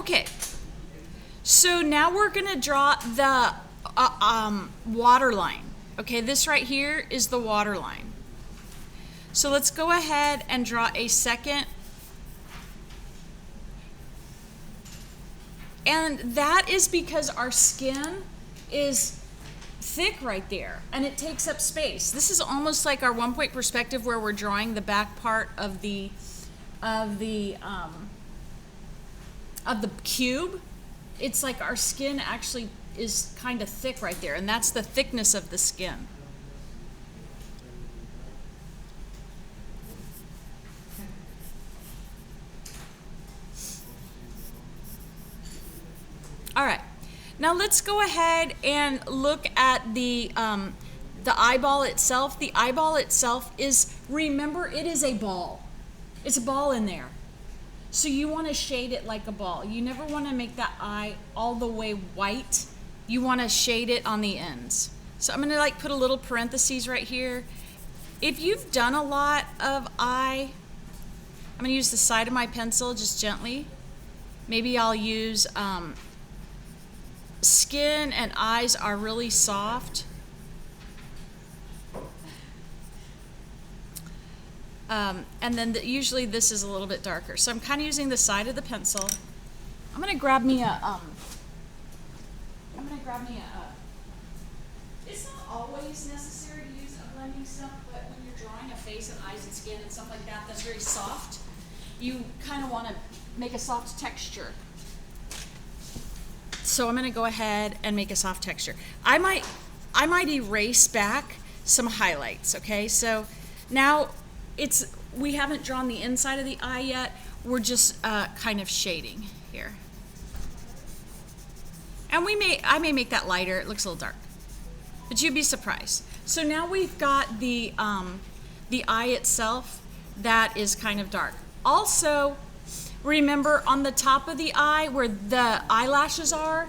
Okay, so now we're gonna draw the waterline. Okay, this right here is the waterline. So let's go ahead and draw a second. And that is because our skin is thick right there and it takes up space. This is almost like our 1-point perspective where we're drawing the back part of the cube. It's like our skin actually is kind of thick right there, and that's the thickness of the skin. All right, now let's go ahead and look at the eyeball itself. The eyeball itself is, remember, it is a ball. It's a ball in there. So you want to shade it like a ball. You never want to make that eye all the way white. You want to shade it on the ends. So I'm going to like put a little parentheses right here. If you've done a lot of eye, I'm going to use the side of my pencil just gently. Maybe I'll use skin and eyes are really soft. And then usually this is a little bit darker. So I'm kind of using the side of the pencil. I'm going to grab me a, it's not always necessary to use a blending stuff, but when you're drawing a face and eyes and skin and stuff like that, that's very soft. You kind of want to make a soft texture. So I'm going to go ahead and make a soft texture. I might erase back some highlights, okay? So now we haven't drawn the inside of the eye yet. We're just kind of shading here. And I may make that lighter. It looks a little dark, but you'd be surprised. So now we've got the eye itself that is kind of dark. Also, remember on the top of the eye where the eyelashes are,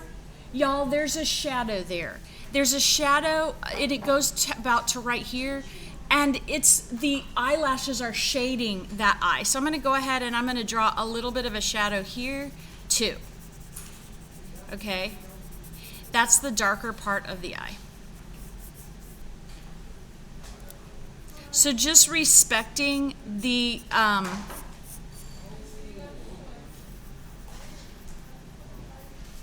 y'all, there's a shadow there. There's a shadow, and it goes about to right here. And it's the eyelashes are shading that eye. So I'm going to go ahead and I'm going to draw a little bit of a shadow here too. Okay? That's the darker part of the eye. So just respecting the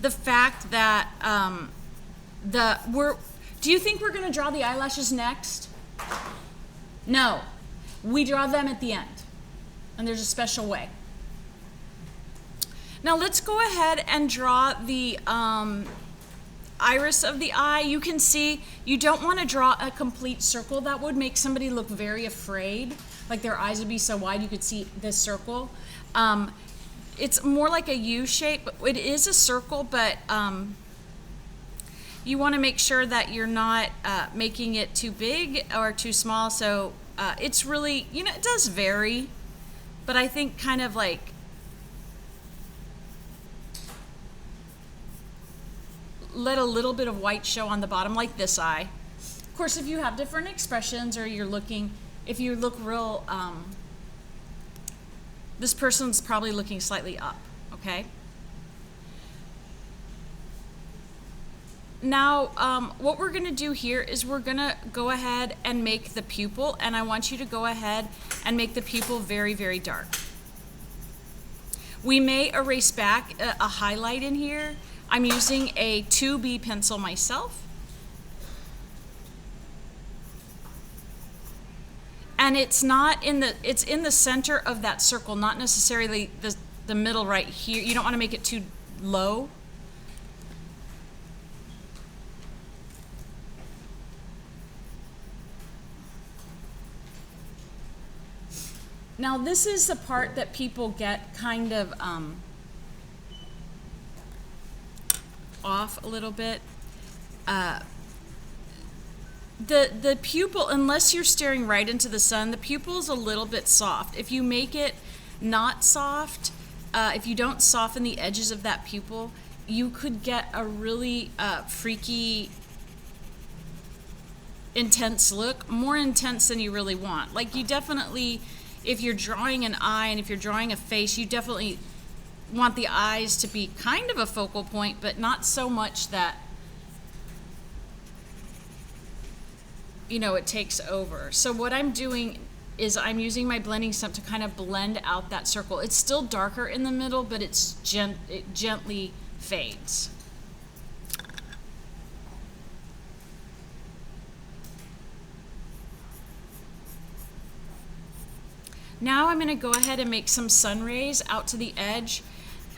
fact that do you think we're going to draw the eyelashes next? No, we draw them at the end, and there's a special way. Now let's go ahead and draw the iris of the eye. You can see you don't want to draw a complete circle. That would make somebody look very afraid, like their eyes would be so wide you could see this circle. It's more like a U shape, but it is a circle, but you want to make sure that you're not making it too big or too small. So it's really, it does vary, but I think kind of like let a little bit of white show on the bottom, like this eye. Of course, if you have different expressions or if you look real, this person's probably looking slightly up, okay? Now, what we're going to do here is we're going to go ahead and make the pupil, and I want you to go ahead and make the pupil very, very dark. We may erase back a highlight in here. I'm using a 2B pencil myself. And it's in the center of that circle, not necessarily the middle right here. You don't want to make it too low. Now this is the part that people get kind of off a little bit. The pupil, unless you're staring right into the sun, the pupil is a little bit soft. If you make it not soft, if you don't soften the edges of that pupil, you could get a really freaky, intense look, more intense than you really want. Like you definitely, if you're drawing an eye and if you're drawing a face, you definitely want the eyes to be kind of a focal point, but not so much that, you know, it takes over. So what I'm doing is I'm using my blending stump to kind of blend out that circle. It's still darker in the middle, but it gently fades. Now I'm going to go ahead and make some sun rays out to the edge.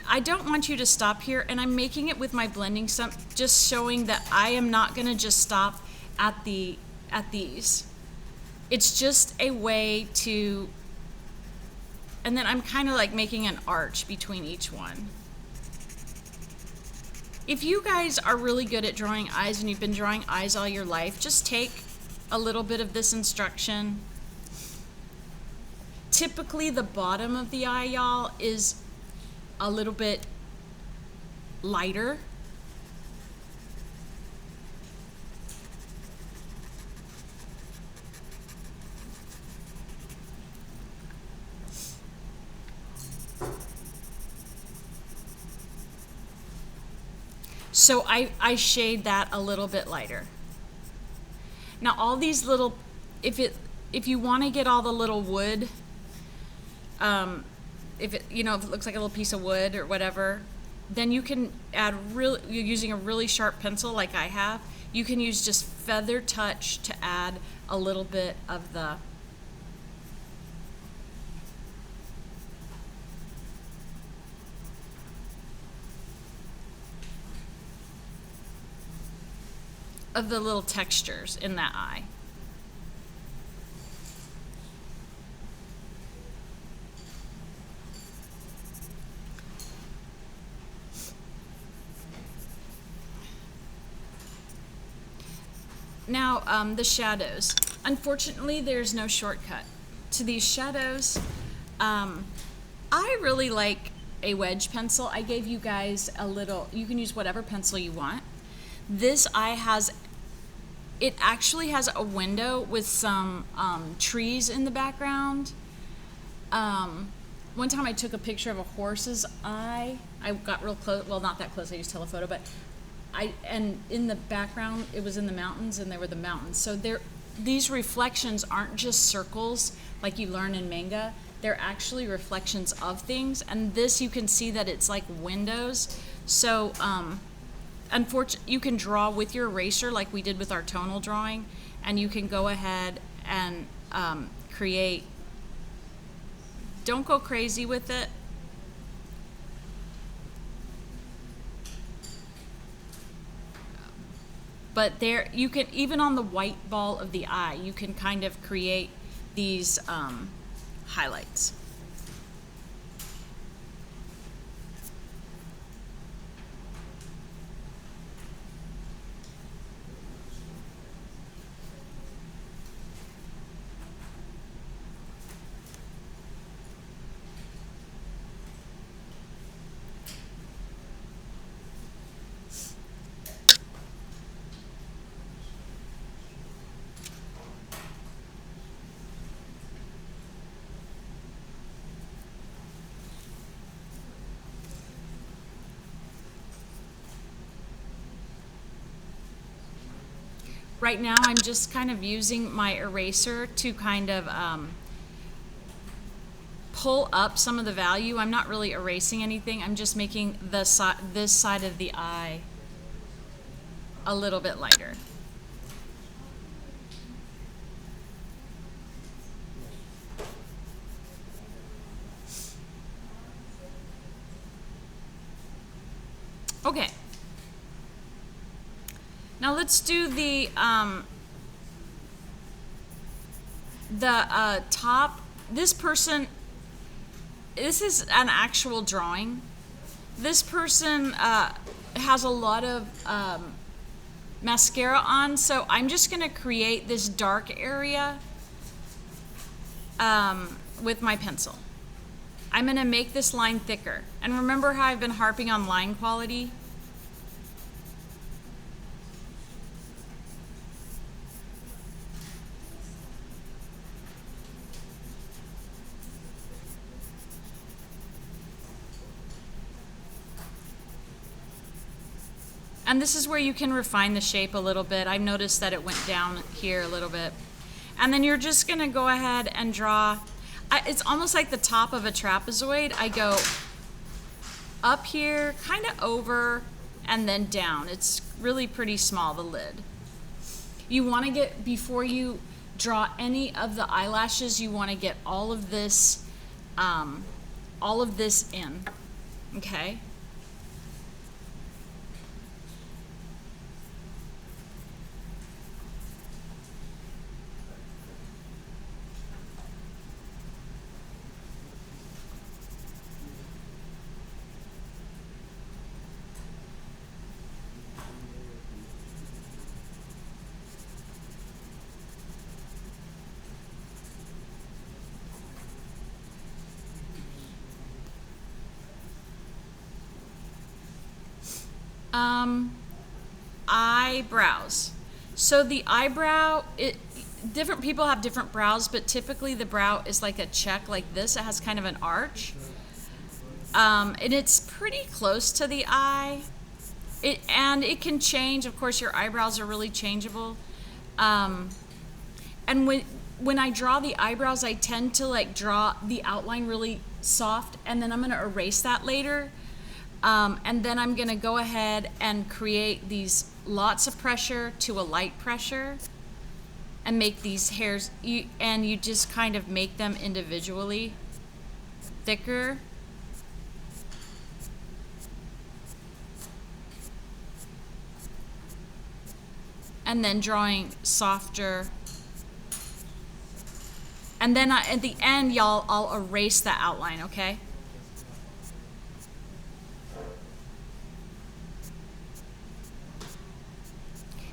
I don't want you to stop here, and I'm making it with my blending stump, just showing that I am not going to just stop at these. It's just a way to, and then I'm kind of like making an arch between each one. If you guys are really good at drawing eyes and you've been drawing eyes all your life, just take a little bit of this instruction. Typically the bottom of the eye, y'all, is a little bit lighter. So I shade that a little bit lighter. Now all these little, if you want to get all the little wood, if it looks like a little piece of wood or whatever, then you can add you're using a really sharp pencil like I have. You can use just feather touch to add a little bit of the little textures in that eye. Now, the shadows. Unfortunately, there's no shortcut to these shadows. I really like a wedge pencil. I gave you guys a little, you can use whatever pencil you want. This eye it actually has a window with some trees in the background. One time I took a picture of a horse's eye. I got real close, well, not that close, I used telephoto, but and in the background, it was in the mountains, and there were the mountains. So these reflections aren't just circles like you learn in manga. They're actually reflections of things, and this you can see that it's like windows. So unfortunately, you can draw with your eraser like we did with our tonal drawing, and you can go ahead and create. Don't go crazy with it. But there, you can, even on the white ball of the eye, you can kind of create these highlights. Right now, I'm just kind of using my eraser to kind of pull up some of the value. I'm not really erasing anything. I'm just making this side of the eye a little bit lighter. Okay. Now let's do the top. This person, this is an actual drawing. This person has a lot of mascara on, so I'm just going to create this dark area with my pencil. I'm going to make this line thicker. And remember how I've been harping on line quality? And this is where you can refine the shape a little bit. I've noticed that it went down here a little bit. And then you're just gonna go ahead and draw, it's almost like the top of a trapezoid. I go up here, kind of over, and then down. It's really pretty small, the lid. You wanna get, before you draw any of the eyelashes, you wanna get all of this in, okay? Eyebrows. So the eyebrow, different people have different brows, but typically the brow is like a check like this. It has kind of an arch. And it's pretty close to the eye. And it can change. Of course, your eyebrows are really changeable. And when I draw the eyebrows, I tend to like draw the outline really soft, and then I'm going to erase that later. And then I'm going to go ahead and create these lots of pressure to a light pressure and make these hairs, and you just kind of make them individually thicker. And then drawing softer. And then at the end, I'll erase the outline, okay?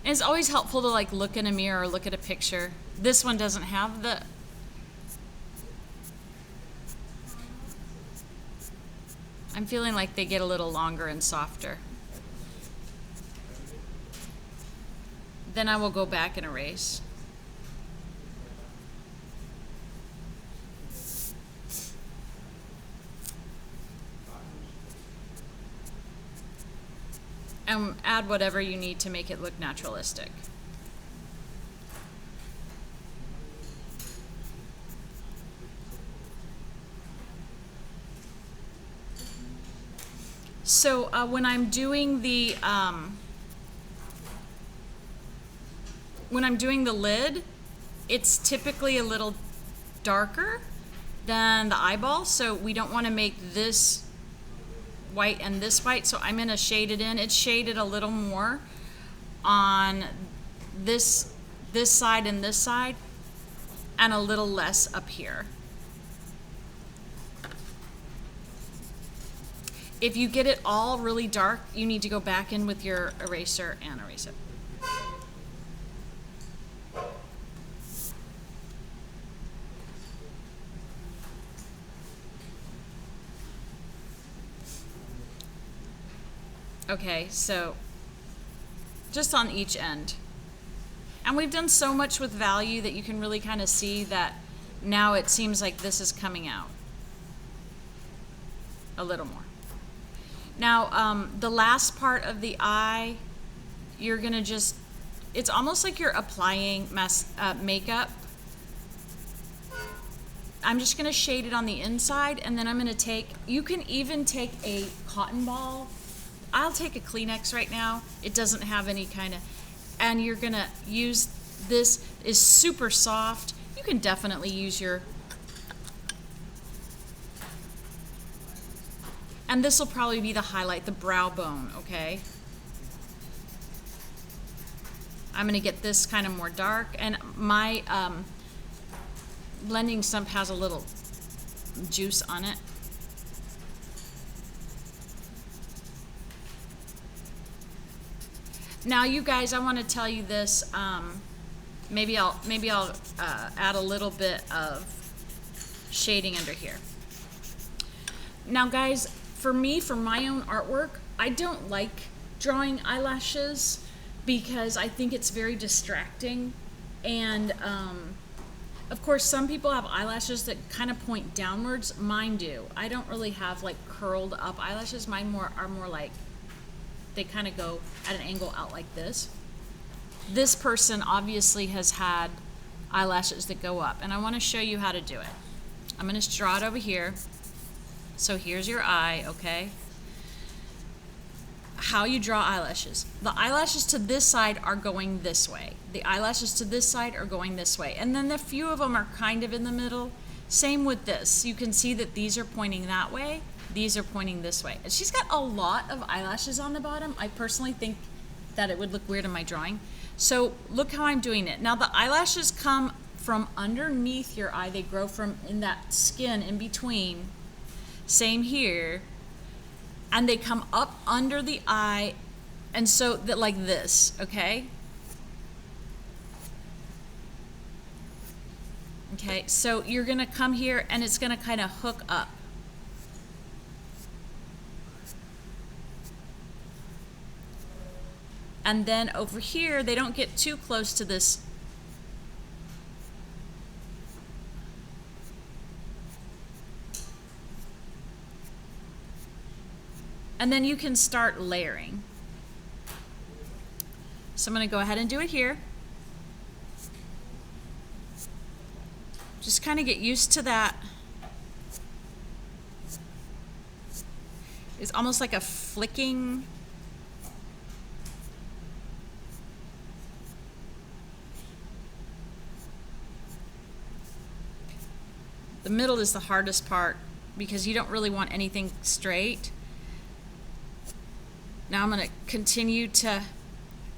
And it's always helpful to like look in a mirror or look at a picture. This one doesn't have the... I'm feeling like they get a little longer and softer. Then I will go back and erase. And add whatever you need to make it look naturalistic. So when I'm doing the lid, it's typically a little darker than the eyeball, so we don't want to make this white and this white, so I'm going to shade it in. It's shaded a little more on this side and this side, and a little less up here. If you get it all really dark, you need to go back in with your eraser and erase it. Okay, so just on each end. And we've done so much with value that you can really kind of see that now it seems like this is coming out a little more. Now, the last part of the eye, you're gonna just, it's almost like you're applying makeup. I'm just gonna shade it on the inside, and then I'm gonna take, you can even take a cotton ball. I'll take a Kleenex right now. It doesn't have any kind of, and you're gonna use, this is super soft. You can definitely use your, and this will probably be the highlight, the brow bone, okay? I'm gonna get this kind of more dark, and my blending stump has a little juice on it. Now, you guys, I want to tell you this. Maybe I'll add a little bit of shading under here. Now, guys, for me, for my own artwork, I don't like drawing eyelashes because I think it's very distracting. And of course, some people have eyelashes that kind of point downwards. Mine do. I don't really have like curled up eyelashes. Mine are more like they kind of go at an angle out like this. This person obviously has had eyelashes that go up, and I want to show you how to do it. I'm going to draw it over here. So here's your eye, okay? How you draw eyelashes. The eyelashes to this side are going this way. The eyelashes to this side are going this way. And then a few of them are kind of in the middle. Same with this. You can see that these are pointing that way. These are pointing this way. And she's got a lot of eyelashes on the bottom. I personally think that it would look weird in my drawing. So look how I'm doing it. Now the eyelashes come from underneath your eye. They grow from in that skin in between. Same here. And they come up under the eye, and so that like this, okay? Okay, so you're gonna come here and it's gonna kind of hook up. And then over here, they don't get too close to this. And then you can start layering. So I'm going to go ahead and do it here. Just kind of get used to that. It's almost like a flicking. The middle is the hardest part because you don't really want anything straight. Now I'm going to continue to,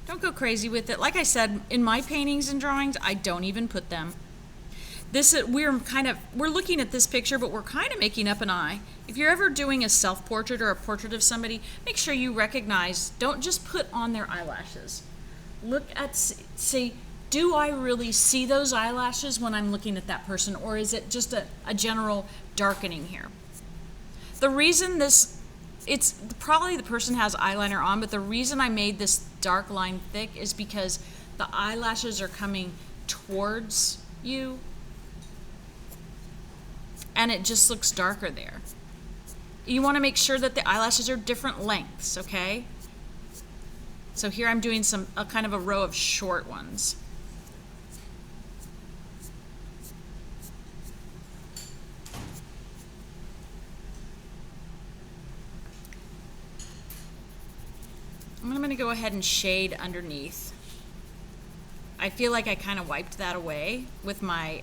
don't go crazy with it. Like I said, in my paintings and drawings, I don't even put them. We're looking at this picture, but we're kind of making up an eye. If you're ever doing a self-portrait or a portrait of somebody, make sure you recognize, don't just put on their eyelashes. Look at, say, do I really see those eyelashes when I'm looking at that person, or is it just a general darkening here? The reason it's probably the person has eyeliner on, but the reason I made this dark line thick is because the eyelashes are coming towards you and it just looks darker there. You want to make sure that the eyelashes are different lengths, okay? So here I'm doing a kind of a row of short ones. I'm going to go ahead and shade underneath. I feel like I kind of wiped that away with my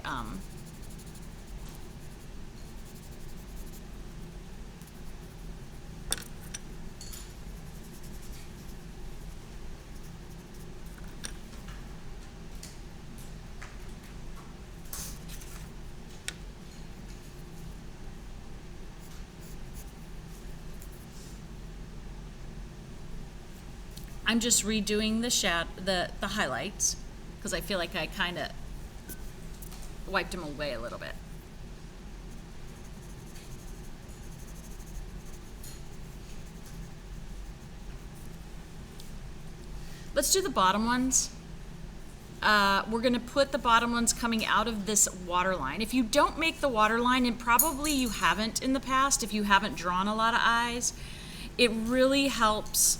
I'm just redoing the highlights because I feel like I kind of wiped them away a little bit. Let's do the bottom ones. We're going to put the bottom ones coming out of this waterline. If you don't make the waterline, and probably you haven't in the past, if you haven't drawn a lot of eyes, it really helps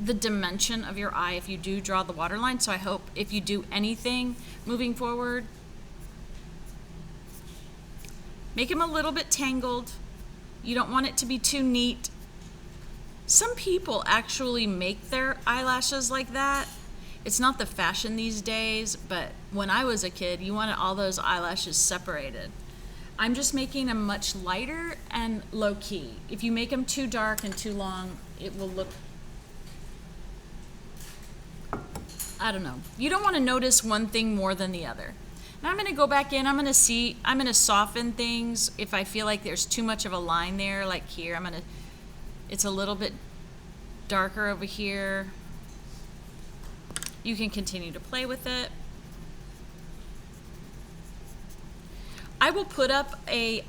the dimension of your eye if you do draw the waterline. So I hope if you do anything moving forward, make them a little bit tangled. You don't want it to be too neat. Some people actually make their eyelashes like that. It's not the fashion these days, but when I was a kid, you wanted all those eyelashes separated. I'm just making them much lighter and low key. If you make them too dark and too long, it will look, I don't know. You don't want to notice one thing more than the other. Now I'm going to go back in. I'm going to soften things. If I feel like there's too much of a line there, like here, it's a little bit darker over here. You can continue to play with it. I will put up a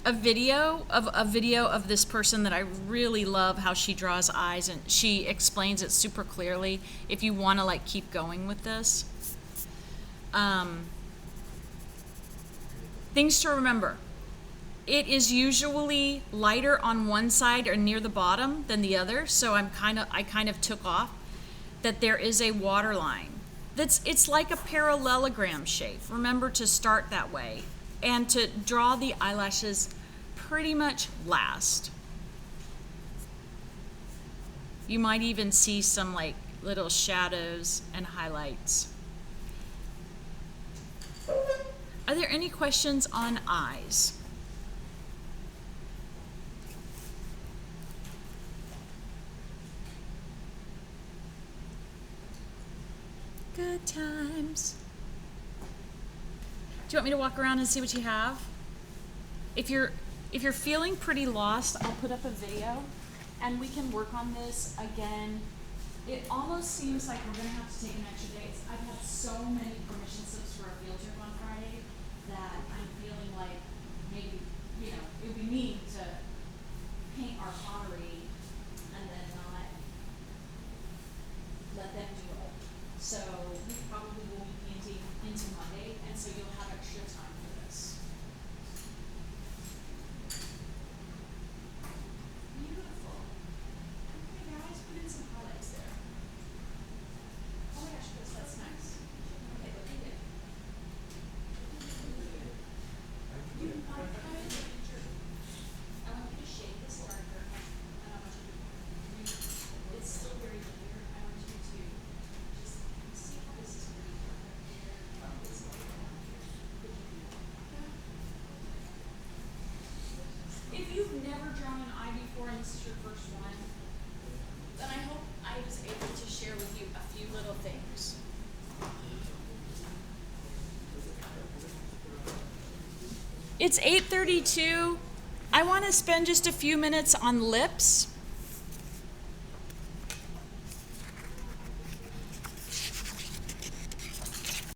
video of this person that I really love how she draws eyes, and she explains it super clearly if you want to like keep going with this. Things to remember. it is usually lighter on one side or near the bottom than the other, so I kind of took off that there is a waterline. It's like a parallelogram shape. Remember to start that way and to draw the eyelashes pretty much last. You might even see some like little shadows and highlights. Are there any questions on eyes? Good times. Do you want me to walk around and see what you have? If you're feeling pretty lost, I'll put up a video and we can work on this again. It almost seems like we're gonna have to take an extra day. I've had so many permission slips for a field trip on Friday that I'm feeling like maybe, it would be mean to paint our pottery and then not let them do it. So we probably will be painting into Monday, and so you'll have extra time for this. Beautiful. Okay guys, put in some highlights there. Oh my gosh, Chris, that's nice. Okay, looking good. You can find it in the future. I want you to shade this darker. I don't want you to, it's still very clear. I want you to just see how this is pretty dark up here. It's like down here. If you've never drawn an eye before and this is your first one, then I hope I was able to share with you a few little things. It's 8:32. I want to spend just a few minutes on lips.